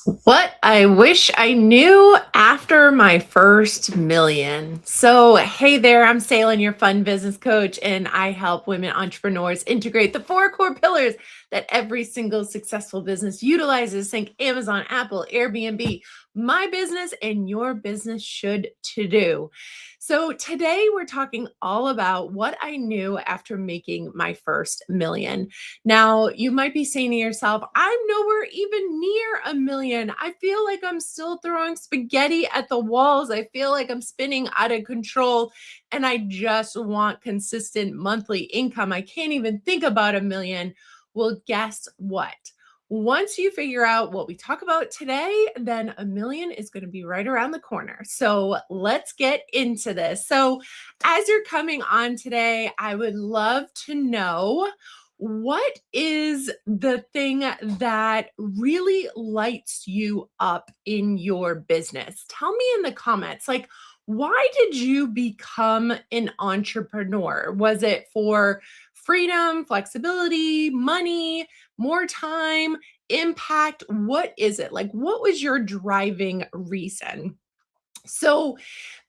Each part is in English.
What I wish I knew after my first million. So, hey there, I'm Salen, your fun business coach, and I help women entrepreneurs integrate the four core pillars that every single successful business utilizes. Think Amazon, Apple, Airbnb, my business, and your business should to do. So, today we're talking all about what I knew after making my first million. Now, you might be saying to yourself, I'm nowhere even near a million. I feel like I'm still throwing spaghetti at the walls. I feel like I'm spinning out of control and I just want consistent monthly income. I can't even think about a million. Well, guess what? Once you figure out what we talk about today, then a million is going to be right around the corner. So let's get into this. So, as you're coming on today, I would love to know what is the thing that really lights you up in your business? Tell me in the comments, like, why did you become an entrepreneur? Was it for freedom, flexibility, money, more time, impact? What is it? Like, what was your driving reason? So,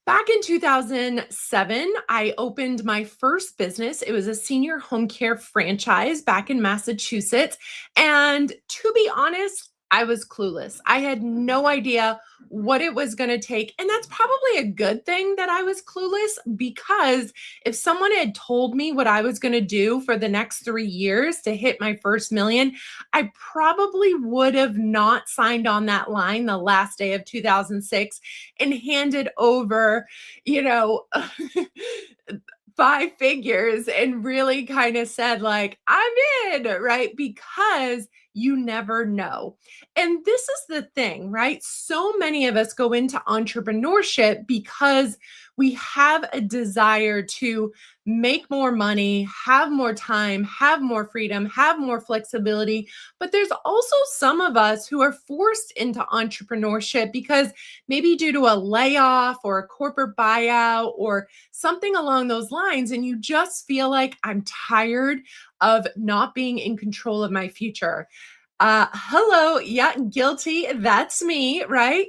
back in 2007, I opened my first business. It was a senior home care franchise back in Massachusetts. And to be honest, I was clueless. I had no idea what it was going to take. And that's probably a good thing that I was clueless because if someone had told me what I was going to do for the next 3 years to hit my first million, I probably would have not signed on that line the last day of 2006 and handed over, you know, five figures and really kind of said, like, I'm in, right? Because you never know. And this is the thing, right? So many of us go into entrepreneurship because we have a desire to make more money, have more time, have more freedom, have more flexibility. But there's also some of us who are forced into entrepreneurship because maybe due to a layoff or a corporate buyout or something along those lines. And you just feel like I'm tired of not being in control of my future. Hello. Yeah, guilty. That's me, right?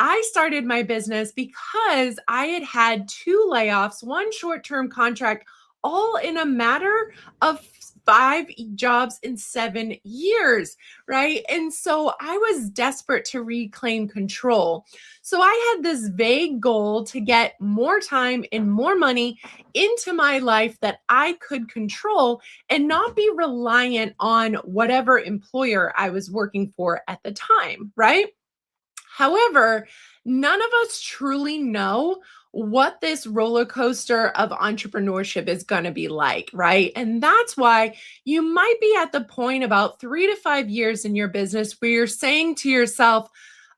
I started my business because I had had two layoffs, one short term contract, all in a matter of five jobs in 7 years, right? And so I was desperate to reclaim control. So I had this vague goal to get more time and more money into my life that I could control and not be reliant on whatever employer I was working for at the time, right? However, none of us truly know what this roller coaster of entrepreneurship is going to be like, right? And that's why you might be at the point about 3 to 5 years in your business where you're saying to yourself,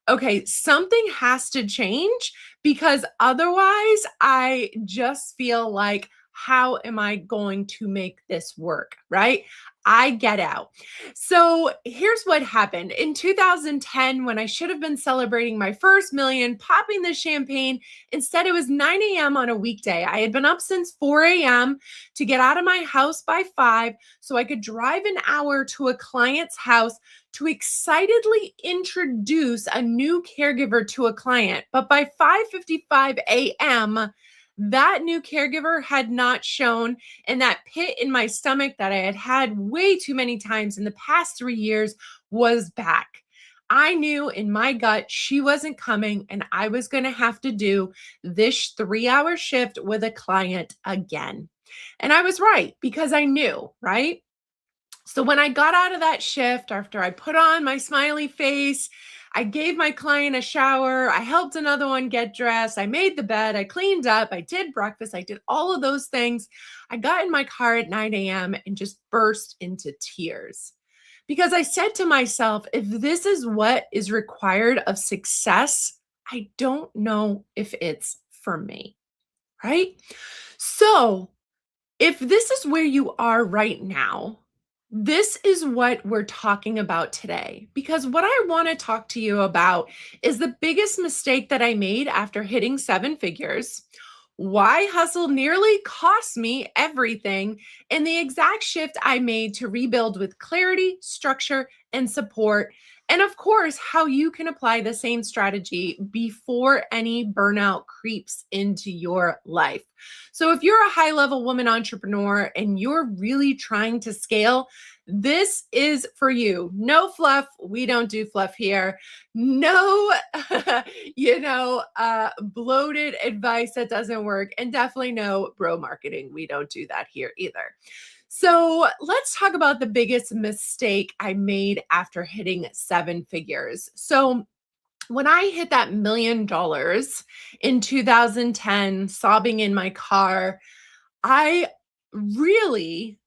okay, something has to change because otherwise I just feel like, how am I going to make this work? Right? I get out. So here's what happened. In 2010, when I should have been celebrating my first million, popping the champagne, instead it was 9 a.m. on a weekday. I had been up since 4 a.m. to get out of my house by 5 so I could drive an hour to a client's house to excitedly introduce a new caregiver to a client. But by 5:55 a.m., that new caregiver had not shown, and that pit in my stomach that I had had way too many times in the past 3 years was back. I knew in my gut she wasn't coming, and I was going to have to do this 3 hour shift with a client again. And I was right because I knew, right? So when I got out of that shift, after I put on my smiley face, I gave my client a shower, I helped another one get dressed, I made the bed, I cleaned up, I did breakfast, I did all of those things. I got in my car at 9 a.m. and just burst into tears because I said to myself, if this is what is required of success, I don't know if it's for me, right? So, if this is where you are right now, this is what we're talking about today. Because what I want to talk to you about is the biggest mistake that I made after hitting 7 figures, why hustle nearly cost me everything, and the exact shift I made to rebuild with clarity, structure, and support. and of course, how you can apply the same strategy before any burnout creeps into your life. So, if you're a high level woman entrepreneur and you're really trying to scale, this is for you. No fluff. We don't do fluff here. No, bloated advice that doesn't work. And definitely no bro marketing. We don't do that here either. So let's talk about the biggest mistake I made after hitting seven figures. So when I hit that $1 million in 2010, sobbing in my car, I really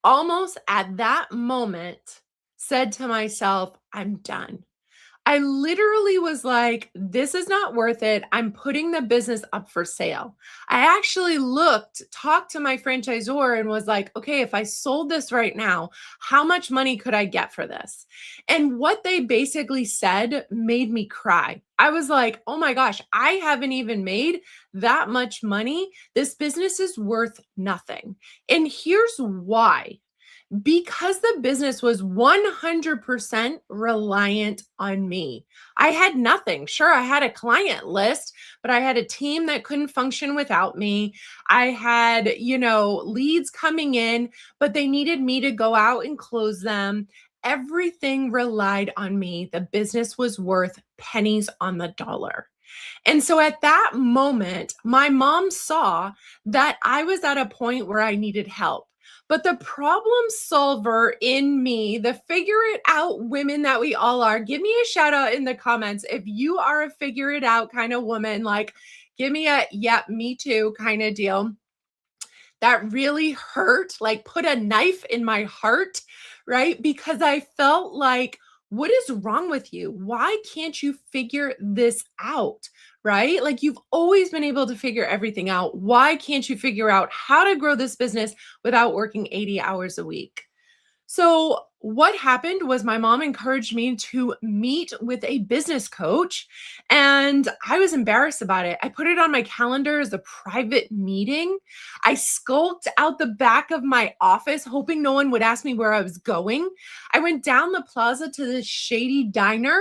almost at that moment said to myself, I'm done. I literally was like, this is not worth it. I'm putting the business up for sale. I actually talked to my franchisor and was like, okay, if I sold this right now, how much money could I get for this? And what they basically said made me cry. I was like, oh my gosh, I haven't even made that much money. This business is worth nothing. And here's why. Because the business was 100% reliant on me. I had nothing. Sure, I had a client list, but I had a team that couldn't function without me. I had, leads coming in, but they needed me to go out and close them. Everything relied on me. The business was worth pennies on the dollar. And so at that moment, my mom saw that I was at a point where I needed help. But the problem solver in me, the figure it out women that we all are, give me a shout out in the comments if you are a figure it out kind of woman, like give me a, yep, me too kind of deal. That really hurt, like put a knife in my heart, right? Because I felt like, what is wrong with you? Why can't you figure this out? Right? Like you've always been able to figure everything out. Why can't you figure out how to grow this business without working 80 hours a week? So, what happened was my mom encouraged me to meet with a business coach, and I was embarrassed about it. I put it on my calendar as a private meeting. I skulked out the back of my office, hoping no one would ask me where I was going. I went down the plaza to this shady diner,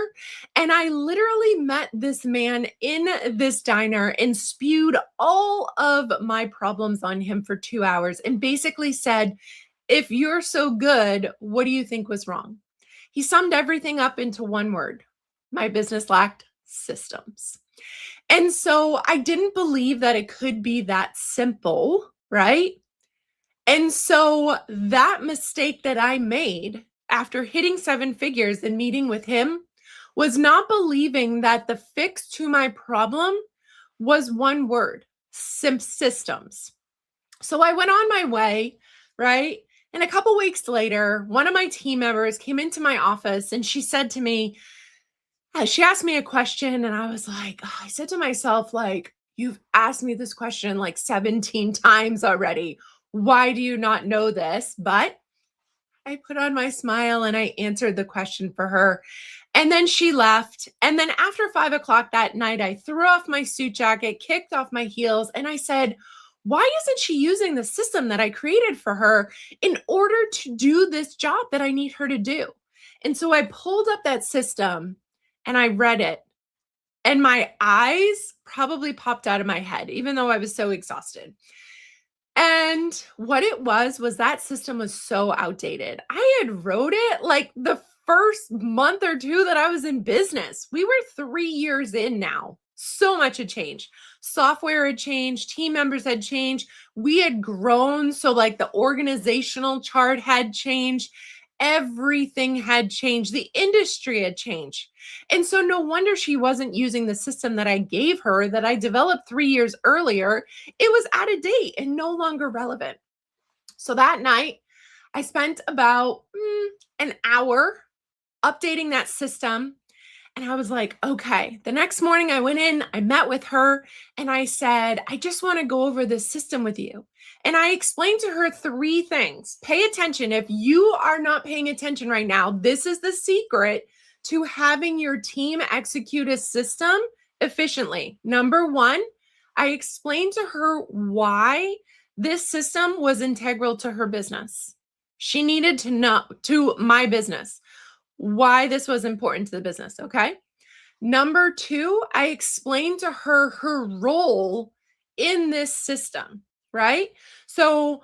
and I literally met this man in this diner and spewed all of my problems on him for 2 hours and basically said, if you're so good, what do you think was wrong? He summed everything up into one word. My business lacked systems. And so I didn't believe that it could be that simple, right? And so that mistake that I made after hitting seven figures and meeting with him was not believing that the fix to my problem was one word, systems. So I went on my way, right? And a couple weeks later, one of my team members came into my office and she said to me, she asked me a question, and I was like, I said to myself, like, you've asked me this question like 17 times already. Why do you not know this? But I put on my smile and I answered the question for her. And then she left. And then after 5 o'clock that night, I threw off my suit jacket, kicked off my heels, and I said, why isn't she using the system that I created for her in order to do this job that I need her to do? And so I pulled up that system and I read it. And my eyes probably popped out of my head, even though I was so exhausted. And what it was that system was so outdated. I had wrote it like the first month or two that I was in business. We were 3 years in now. So much had changed. Software had changed, team members had changed. We had grown. So, like, the organizational chart had changed. Everything had changed. The industry had changed. And so, no wonder she wasn't using the system that I gave her that I developed 3 years earlier. It was out of date and no longer relevant. So, that night, I spent about an hour updating that system. And I was like, okay. The next morning I went in, I met with her, and I said, I just want to go over this system with you. And I explained to her 3 things. Pay attention. If you are not paying attention right now, this is the secret to having your team execute a system efficiently. Number 1, I explained to her why this system was integral to her business. She needed to know, to my business. why this was important to the business. Okay. Number two, I explained to her her role in this system, right? So,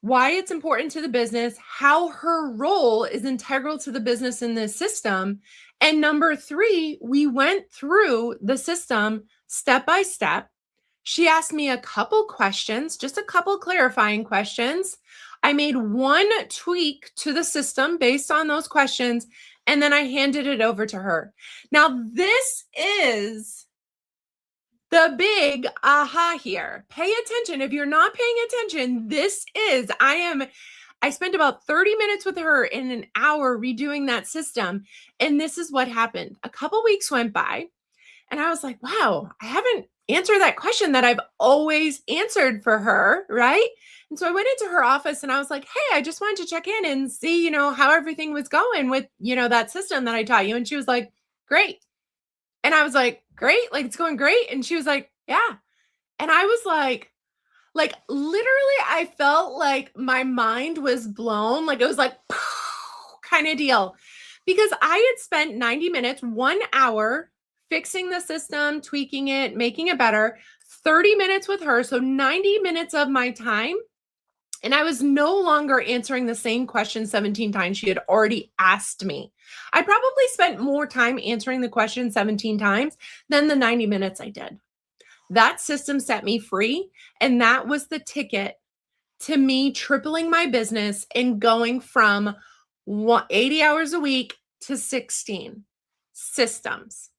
why it's important to the business, how her role is integral to the business in this system. And number three, we went through the system step by step. She asked me a couple questions, just a couple clarifying questions. I made one tweak to the system based on those questions, and then I handed it over to her. Now, this is the big aha here. Pay attention. If you're not paying attention, I spent about 30 minutes with her in an hour redoing that system. And this is what happened. A couple weeks went by, and I was like, wow, I haven't answered that question that I've always answered for her. Right. And so I went into her office and I was like, hey, I just wanted to check in and see, how everything was going with, that system that I taught you. And she was like, great. And I was like, great, like it's going great. And she was like, yeah. And I was like literally, I felt like my mind was blown. Like it was like kind of deal. Because I had spent 90 minutes, 1 hour fixing the system, tweaking it, making it better, 30 minutes with her. So 90 minutes of my time. And I was no longer answering the same question 17 times she had already asked me. I probably spent more time answering the question 17 times than the 90 minutes I did. That system set me free. And that was the ticket to me tripling my business and going from 80 hours a week to 16 systems.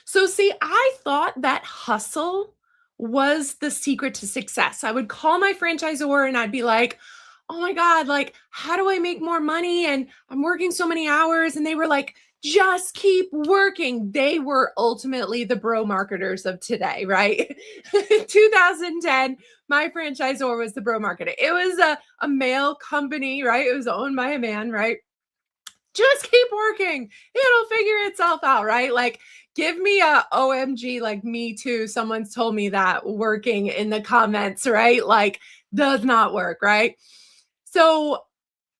So, see, I thought that hustle was the secret to success. I would call my franchisor and I'd be like, oh my God, like, how do I make more money? And I'm working so many hours. And they were like, just keep working. They were ultimately the bro marketers of today, right? 2010, my franchisor was the bro marketer. It was a male company, right? It was owned by a man, right? Just keep working. It'll figure itself out, right? Like, give me a OMG, like me too. Someone's told me that working in the comments, right? Like, does not work, right? So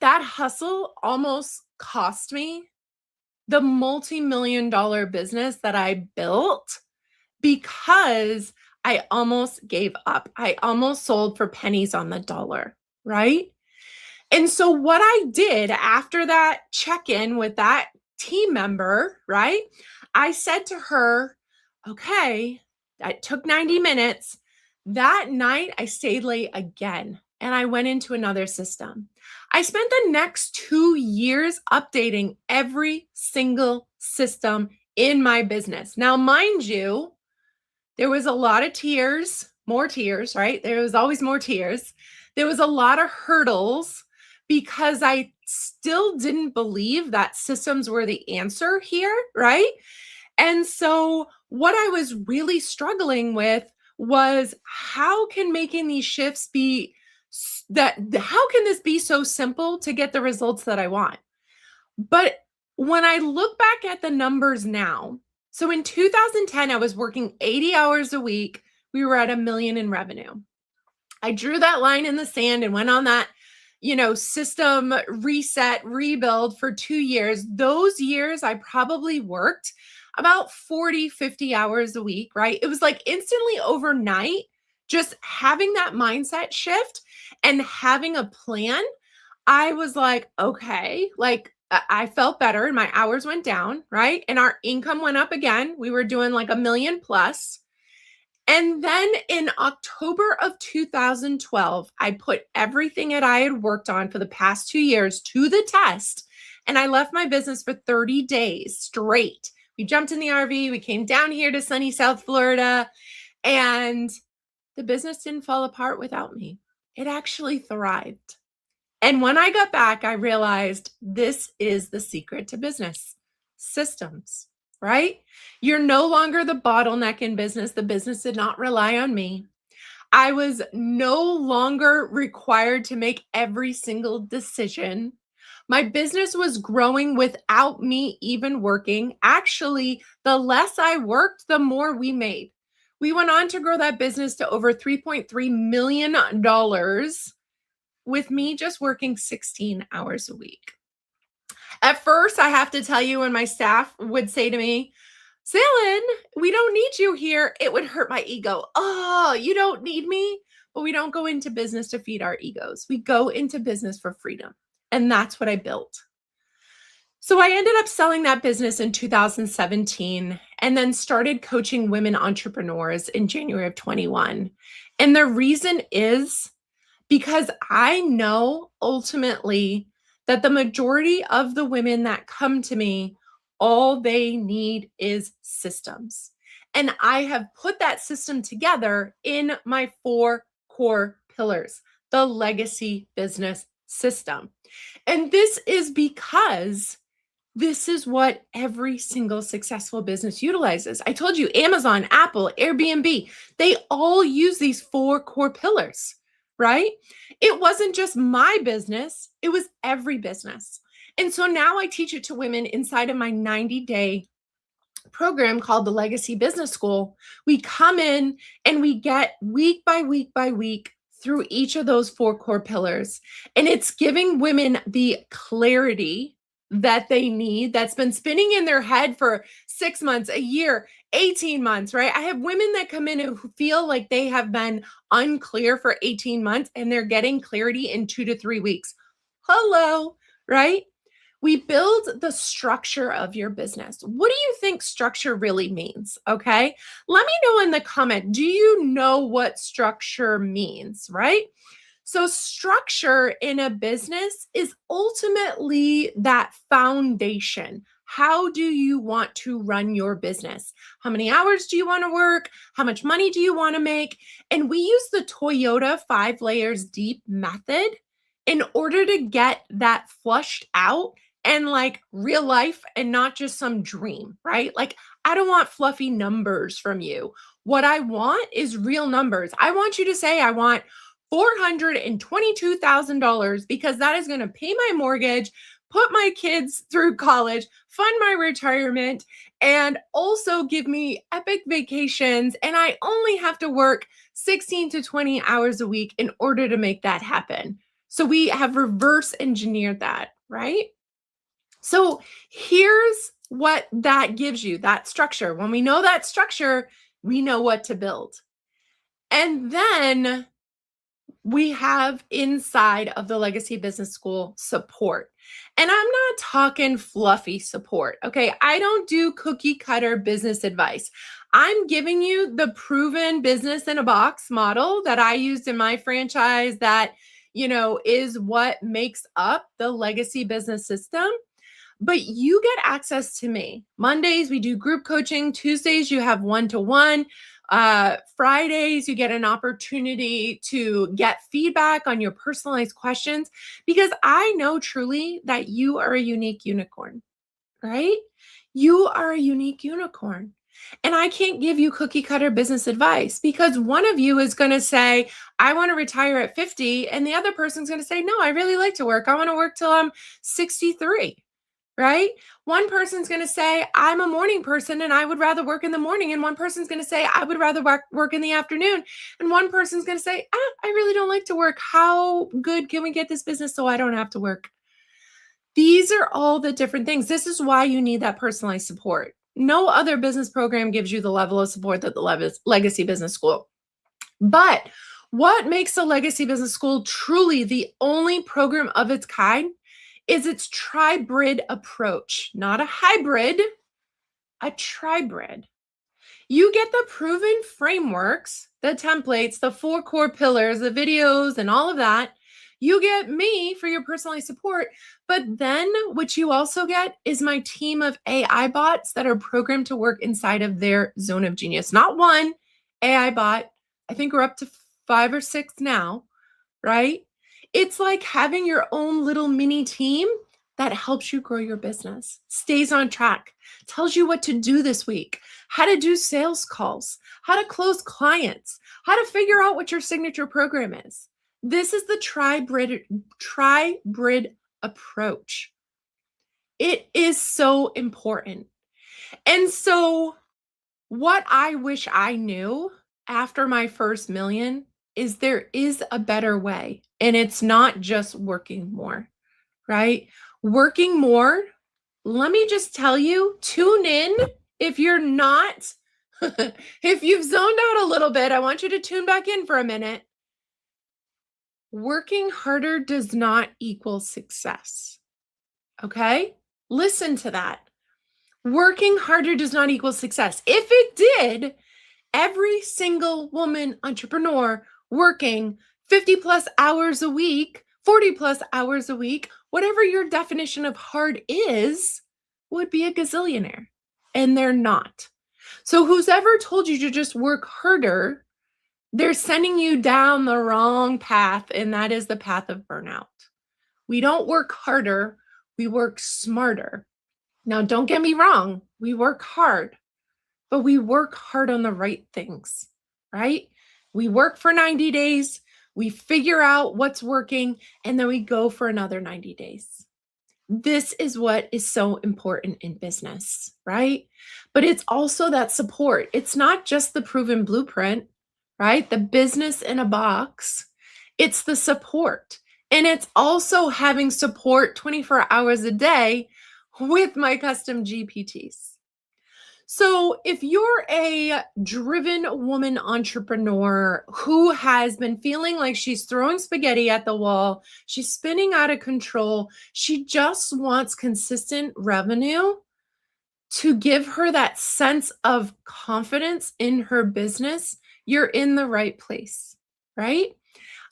that hustle almost cost me the multi-million-dollar business that I built because I almost gave up. I almost sold for pennies on the dollar, right? And so what I did after that check-in with that team member, right? I said to her, okay, that took 90 minutes. That night I stayed late again and I went into another system. I spent the next 2 years updating every single system in my business. Now, mind you, there was a lot of tears, more tears, right? There was always more tears. There was a lot of hurdles because I still didn't believe that systems were the answer here, right? And so what I was really struggling with was how can making these shifts be how can this be so simple to get the results that I want? But when I look back at the numbers now, so in 2010, I was working 80 hours a week. We were at $1 million in revenue. I drew that line in the sand and went on that, system reset, rebuild for 2 years. Those years, I probably worked about 40, 50 hours a week, right? It was like instantly overnight, just having that mindset shift and having a plan. I was like, okay, like I felt better and my hours went down, right? And our income went up again. We were doing like $1 million plus. And then in October of 2012, I put everything that I had worked on for the past 2 years to the test. And I left my business for 30 days straight. We jumped in the RV. We came down here to sunny South Florida. And the business didn't fall apart without me. It actually thrived. And when I got back, I realized this is the secret to business systems, right? You're no longer the bottleneck in business. The business did not rely on me. I was no longer required to make every single decision. My business was growing without me even working. Actually, the less I worked, the more we made. We went on to grow that business to over $3.3 million with me just working 16 hours a week. At first, I have to tell you, when my staff would say to me, Salen, we don't need you here, it would hurt my ego. Oh, you don't need me? But we don't go into business to feed our egos. We go into business for freedom. And that's what I built. So I ended up selling that business in 2017 and then started coaching women entrepreneurs in January of 21. And the reason is because I know ultimately that the majority of the women that come to me, all they need is systems. And I have put that system together in my 4 core pillars, the legacy business system. And this is because this is what every single successful business utilizes. I told you Amazon, Apple, Airbnb, they all use these 4 core pillars, right? It wasn't just my business, it was every business. And so now I teach it to women inside of my 90-day program called the Legacy Business School. We come in and we get week by week by week through each of those 4 core pillars. And it's giving women the clarity that they need that's been spinning in their head for 6 months, a year, 18 months, right? I have women that come in who feel like they have been unclear for 18 months and they're getting clarity in 2 to 3 weeks. Hello, right? We build the structure of your business. What do you think structure really means? Okay. Let me know in the comment. Do you know what structure means, right? So, structure in a business is ultimately that foundation. How do you want to run your business? How many hours do you want to work? How much money do you want to make? And we use the Toyota 5 layers deep method in order to get that flushed out and like real life and not just some dream, right? Like, I don't want fluffy numbers from you. What I want is real numbers. I want you to say, I want $422,000 because that is going to pay my mortgage, put my kids through college, fund my retirement, and also give me epic vacations. And I only have to work 16 to 20 hours a week in order to make that happen. So we have reverse engineered that, right? So here's what that gives you, that structure. When we know that structure, we know what to build. And then we have inside of the Legacy Business School support. And I'm not talking fluffy support. Okay. I don't do cookie cutter business advice. I'm giving you the proven business in a box model that I used in my franchise that, is what makes up the Legacy Business System. But you get access to me. Mondays, we do group coaching. Tuesdays, you have one-to-one. Fridays, you get an opportunity to get feedback on your personalized questions because I know truly that you are a unique unicorn, right? You are a unique unicorn. And I can't give you cookie cutter business advice because one of you is going to say, I want to retire at 50. And the other person's going to say, no, I really like to work. I want to work till I'm 63. Right? One person's going to say, I'm a morning person and I would rather work in the morning. And one person's going to say, I would rather work in the afternoon. And one person's going to say, I really don't like to work. How good can we get this business so I don't have to work? These are all the different things. This is why you need that personalized support. No other business program gives you the level of support that the Legacy Business School. But what makes the Legacy Business School truly the only program of its kind is its tribrid approach, not a hybrid, a tribrid. You get the proven frameworks, the templates, the 4 core pillars, the videos, and all of that. You get me for your personalized support. But then what you also get is my team of AI bots that are programmed to work inside of their zone of genius. Not one AI bot. I think we're up to 5 or 6 now, right? It's like having your own little mini team that helps you grow your business, stays on track, tells you what to do this week, how to do sales calls, how to close clients, how to figure out what your signature program is. This is the tribrid approach. It is so important. And so, what I wish I knew after my first million is there is a better way. And it's not just working more, right? Working more let me just tell you, tune in if you're not, if you've zoned out a little bit, I want you to tune back in for a minute. Working harder does not equal success. Okay? Listen to that. Working harder does not equal success. If it did, every single woman entrepreneur working 50 plus hours a week, 40 plus hours a week, whatever your definition of hard is, would be a gazillionaire. And they're not. So, who's ever told you to just work harder, they're sending you down the wrong path, and that is the path of burnout. We don't work harder, we work smarter. Now, don't get me wrong, we work hard, but we work hard on the right things, right? We work for 90 days, we figure out what's working, and then we go for another 90 days. This is what is so important in business, right? But it's also that support. It's not just the proven blueprint, right? The business in a box. It's the support. And it's also having support 24 hours a day with my custom GPTs. So, if you're a driven woman entrepreneur who has been feeling like she's throwing spaghetti at the wall, she's spinning out of control, she just wants consistent revenue to give her that sense of confidence in her business, you're in the right place, right?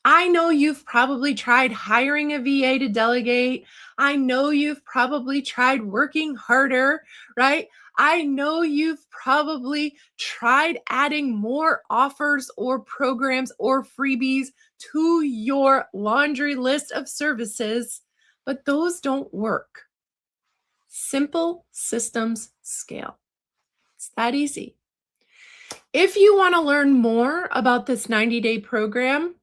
I know you've probably tried hiring a VA to delegate. I know you've probably tried working harder, right? I know you've probably tried adding more offers or programs or freebies to your laundry list of services, but those don't work. Simple systems scale. It's that easy. If you want to learn more about this 90-day program,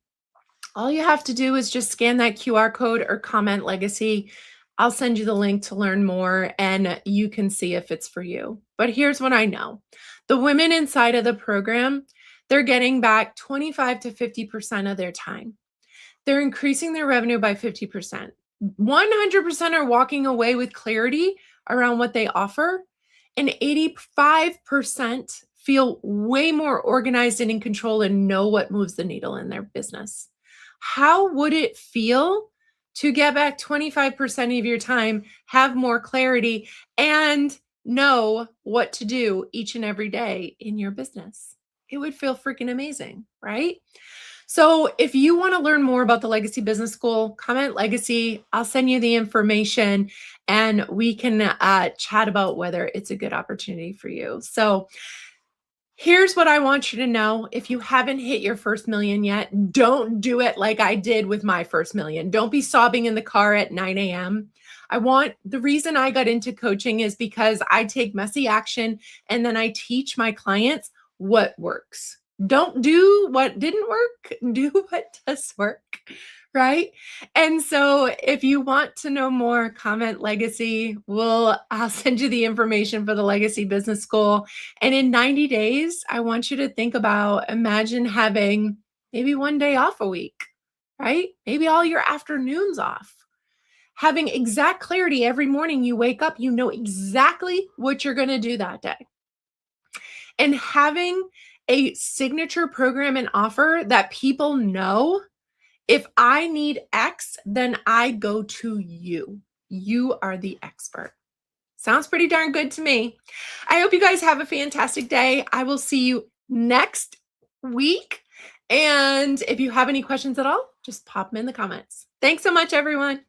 all you have to do is just scan that QR code or comment legacy. I'll send you the link to learn more and you can see if it's for you. But here's what I know. The women inside of the program, they're getting back 25 to 50% of their time. They're increasing their revenue by 50%. 100% are walking away with clarity around what they offer, and 85% feel way more organized and in control and know what moves the needle in their business. How would it feel to get back 25% of your time, have more clarity, and know what to do each and every day in your business? It would feel freaking amazing, right? So, if you want to learn more about the Legacy Business School, comment Legacy. I'll send you the information and we can chat about whether it's a good opportunity for you. So, here's what I want you to know. If you haven't hit your first million yet, don't do it like I did with my first million. Don't be sobbing in the car at 9 a.m. The reason I got into coaching is because I take messy action and then I teach my clients what works. Don't do what didn't work, do what does work, right? And so if you want to know more, comment Legacy. I'll send you the information for the Legacy Business School. And in 90 days, I want you to think about, imagine having maybe one day off a week, right? Maybe all your afternoons off. Having exact clarity every morning you wake up, you know exactly what you're going to do that day. And having a signature program and offer that people know, if I need X, then I go to you. You are the expert. Sounds pretty darn good to me. I hope you guys have a fantastic day. I will see you next week. And if you have any questions at all, just pop them in the comments. Thanks so much, everyone.